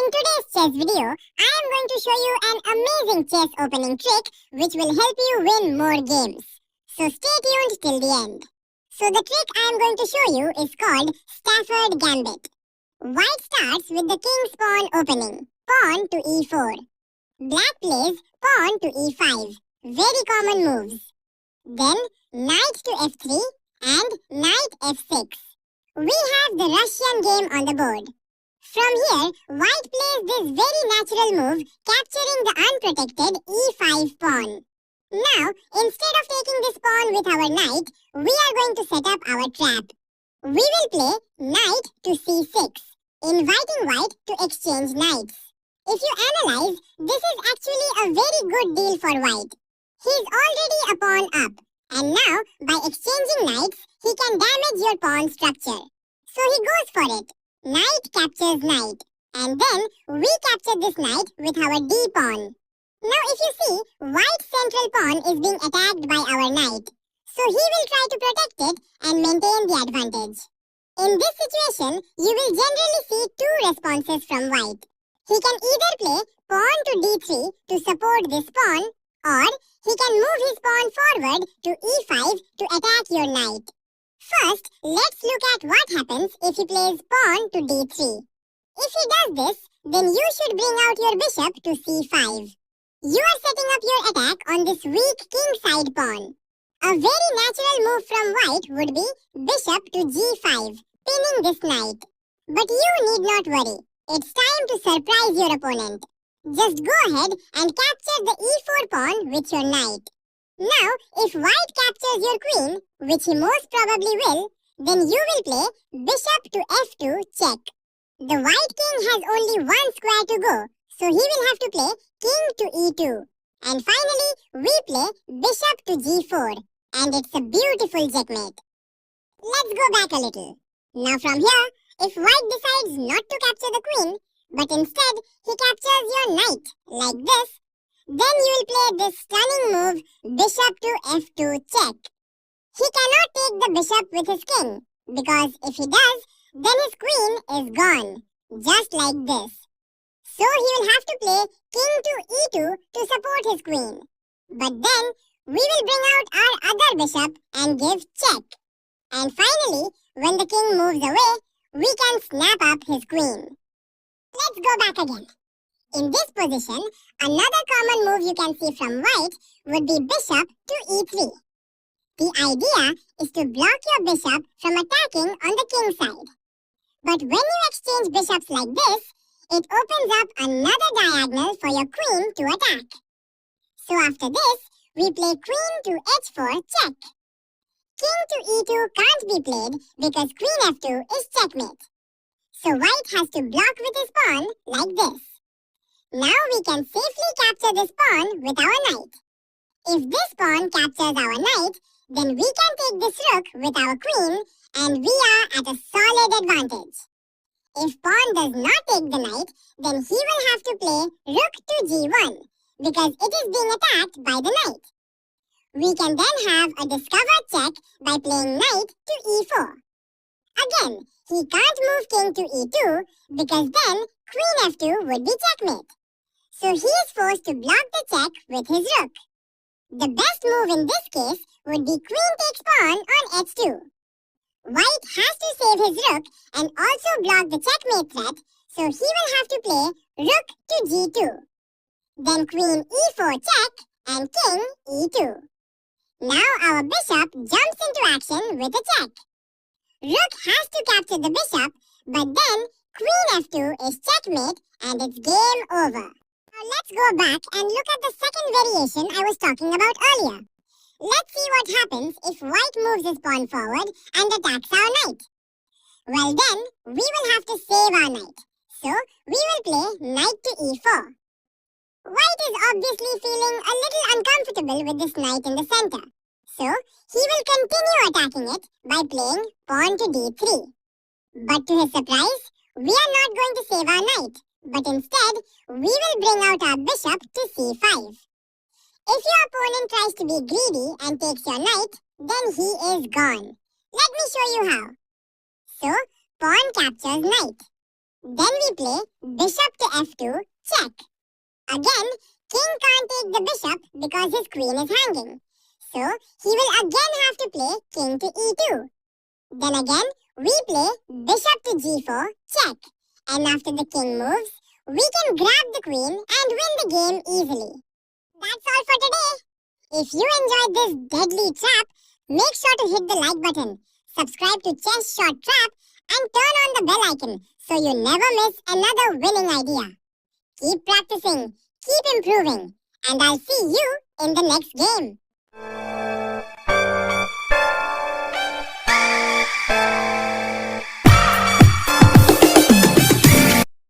In today's chess video, I am going to show you an amazing chess opening trick which will help you win more games. So stay tuned till the end. So the trick I am going to show you is called Stafford Gambit. White starts with the king pawn opening, pawn to e4. Black plays pawn to e5, very common moves. Then knight to f3 and knight f6. We have the Russian game on the board. From here, white plays this very natural move, capturing the unprotected e5 pawn. Now, instead of taking this pawn with our knight, we are going to set up our trap. We will play knight to c6, inviting white to exchange knights. If you analyze, this is actually a very good deal for white. He is already a pawn up, and now, by exchanging knights, he can damage your pawn structure. So he goes for it. Knight captures knight, and then we capture this knight with our d pawn. Now if you see, white's central pawn is being attacked by our knight, so he will try to protect it and maintain the advantage. In this situation, you will generally see two responses from white. He can either play pawn to d3 to support this pawn, or he can move his pawn forward to e5 to attack your knight. First, let's look at what happens if he plays pawn to d3. If he does this, then you should bring out your bishop to c5. You are setting up your attack on this weak king-side pawn. A very natural move from white would be bishop to g5, pinning this knight. But you need not worry. It's time to surprise your opponent. Just go ahead and capture the e4 pawn with your knight. Now, if white captures your queen, which he most probably will, then you will play bishop to f2 check. The white king has only one square to go, so he will have to play king to e2. And finally, we play bishop to g4, and it's a beautiful checkmate. Let's go back a little. Now from here, if white decides not to capture the queen, but instead he captures your knight, like this, then you will play this stunning move, bishop to f2 check. He cannot take the bishop with his king, because if he does, then his queen is gone, just like this. So he will have to play king to e2 to support his queen. But then, we will bring out our other bishop and give check. And finally, when the king moves away, we can snap up his queen. Let's go back again. In this position, another common move you can see from white would be bishop to e3. The idea is to block your bishop from attacking on the king side. But when you exchange bishops like this, it opens up another diagonal for your queen to attack. So after this, we play queen to h4 check. King to e2 can't be played because queen f2 is checkmate. So white has to block with his pawn like this. Now we can safely capture this pawn with our knight. If this pawn captures our knight, then we can take this rook with our queen and we are at a solid advantage. If pawn does not take the knight, then he will have to play rook to g1 because it is being attacked by the knight. We can then have a discovered check by playing knight to e4. Again, he can't move king to e2 because then queen f2 would be checkmate. So he is forced to block the check with his rook. The best move in this case would be queen takes pawn on h2. White has to save his rook and also block the checkmate threat, so he will have to play rook to g2. Then queen e4 check and king e2. Now our bishop jumps into action with a check. Rook has to capture the bishop, but then queen f2 is checkmate and it's game over. Now let's go back and look at the second variation I was talking about earlier. Let's see what happens if white moves his pawn forward and attacks our knight. Well then, we will have to save our knight. So, we will play knight to e4. White is obviously feeling a little uncomfortable with this knight in the center. So, he will continue attacking it by playing pawn to d3. But to his surprise, we are not going to save our knight, but instead, we will bring out our bishop to c5. If your opponent tries to be greedy and takes your knight, then he is gone. Let me show you how. So, pawn captures knight. Then we play bishop to f2, check. Again, king can't take the bishop because his queen is hanging. So he will again have to play king to e2. Then again, we play bishop to g4, check. And after the king moves, we can grab the queen and win the game easily. That's all for today. If you enjoyed this deadly trap, make sure to hit the like button, subscribe to Chess Short Trap, and turn on the bell icon so you never miss another winning idea. Keep practicing, keep improving, and I'll see you in the next game.